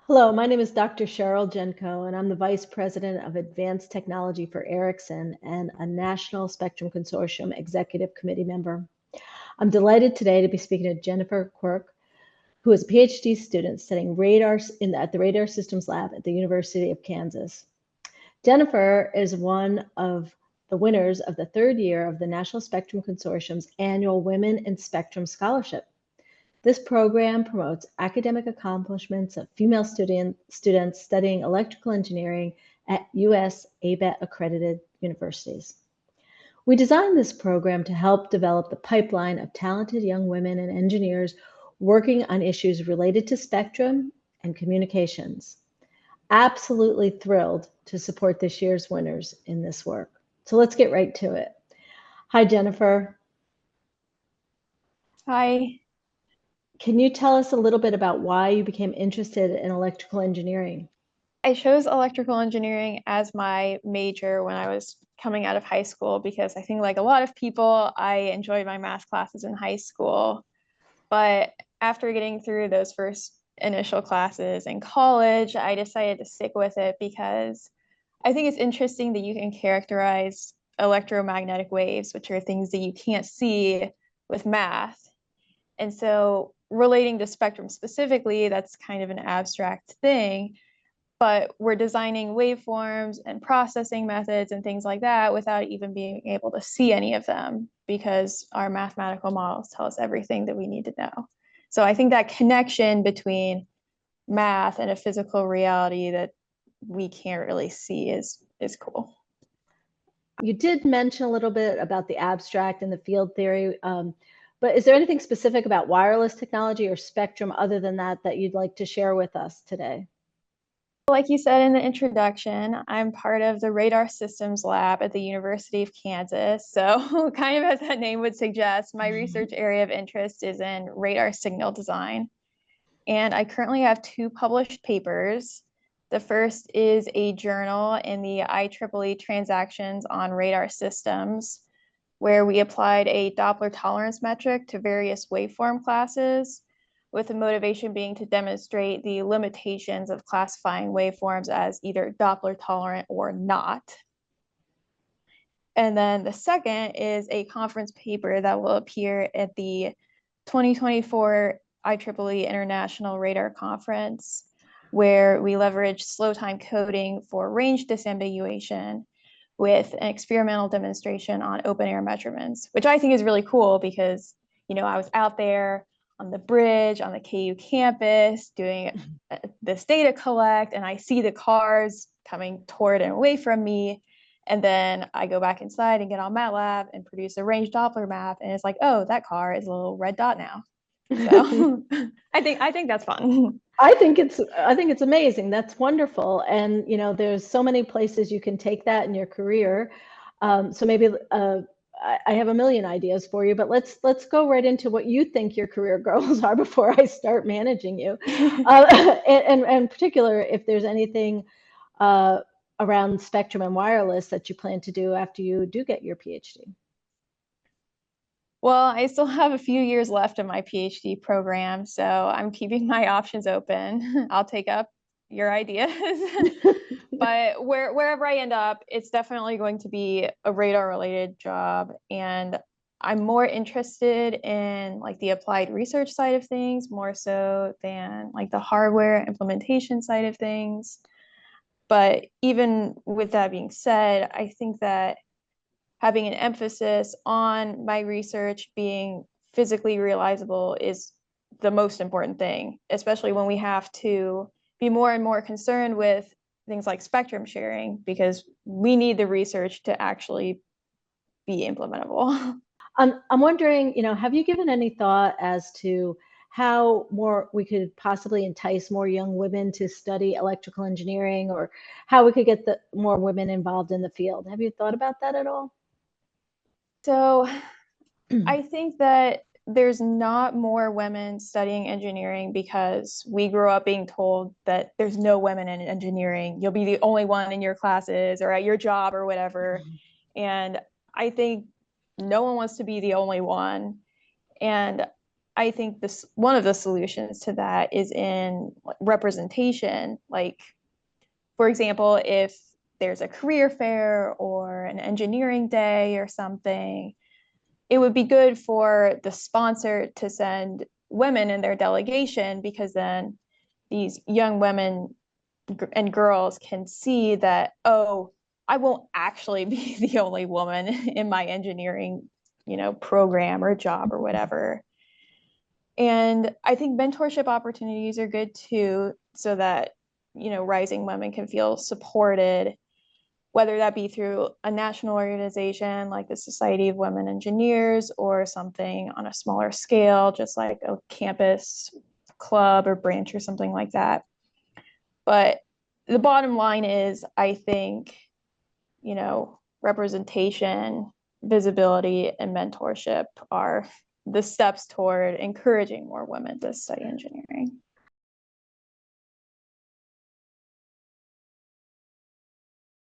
Hello, my name is Dr. Sheryl Genco, and I'm the Vice President of Advanced Technology for Ericsson and a National Spectrum Consortium Executive Committee member. I'm delighted today to be speaking to Jennifer Quirk, who is a PhD student studying radar at the Radar Systems Lab at the University of Kansas. Jennifer is one of the winners of the third year of the National Spectrum Consortium's annual Women in Spectrum Scholarship. This program promotes academic accomplishments of female students studying electrical engineering at U.S. ABET-accredited universities. We designed this program to help develop the pipeline of talented young women and engineers working on issues related to spectrum and communications. Absolutely thrilled to support this year's winners in this work. So let's get right to it. Hi, Jennifer. Hi. Can you tell us a little bit about why you became interested in electrical engineering? I chose electrical engineering as my major when I was coming out of high school because I think, like a lot of people, I enjoyed my math classes in high school. But after getting through those first initial classes in college, I decided to stick with it because I think it's interesting that you can characterize electromagnetic waves, which are things that you can't see with math. And so relating to spectrum specifically, that's kind of an abstract thing, but we're designing waveforms and processing methods and things like that without even being able to see any of them because our mathematical models tell us everything that we need to know. So I think that connection between math and a physical reality that we can't really see is cool. You did mention a little bit about the abstract and the field theory, but is there anything specific about wireless technology or spectrum other than that that you'd like to share with us today? Like you said in the introduction, I'm part of the Radar Systems Lab at the University of Kansas. So kind of as that name would suggest, my research area of interest is in radar signal design. And I currently have 2 published papers. The first is a journal in the IEEE Transactions on Radar Systems, where we applied a Doppler tolerance metric to various waveform classes, with the motivation being to demonstrate the limitations of classifying waveforms as either Doppler tolerant or not. And then the second is a conference paper that will appear at the 2024 IEEE International Radar Conference, where we leverage slow time coding for range disambiguation with an experimental demonstration on open air measurements, which I think is really cool because, I was out there on the bridge on the KU campus doing this data collect, and I see the cars coming toward and away from me. And then I go back inside and get on MATLAB and produce a range Doppler map. And it's like, oh, that car is a little red dot now. So I think that's fun. I think it's amazing. That's wonderful. And there's so many places you can take that in your career. So maybe I have a million ideas for you, but let's go right into what you think your career goals are before I start managing you. And in particular, if there's anything around spectrum and wireless that you plan to do after you do get your PhD. Well, I still have a few years left in my PhD program, so I'm keeping my options open. I'll take up your ideas. But wherever I end up, it's definitely going to be a radar-related job. And I'm more interested in like the applied research side of things, more so than like the hardware implementation side of things. But even with that being said, I think that having an emphasis on my research being physically realizable is the most important thing, especially when we have to be more and more concerned with things like spectrum sharing, because we need the research to actually be implementable. I'm wondering, have you given any thought as to how more we could possibly entice more young women to study electrical engineering, or how we could get more women involved in the field? Have you thought about that at all? So I think that there's not more women studying engineering because we grew up being told that there's no women in engineering. You'll be the only one in your classes or at your job or whatever. And I think no one wants to be the only one. And I think this one of the solutions to that is in representation. Like, for example, if there's a career fair or an engineering day or something, it would be good for the sponsor to send women in their delegation, because then these young women and girls can see that, oh, I won't actually be the only woman in my engineering, program or job or whatever. And I think mentorship opportunities are good too, so that, rising women can feel supported, whether that be through a national organization like the Society of Women Engineers, or something on a smaller scale, just like a campus club or branch or something like that. But the bottom line is, I think, representation, visibility, and mentorship are the steps toward encouraging more women to study engineering.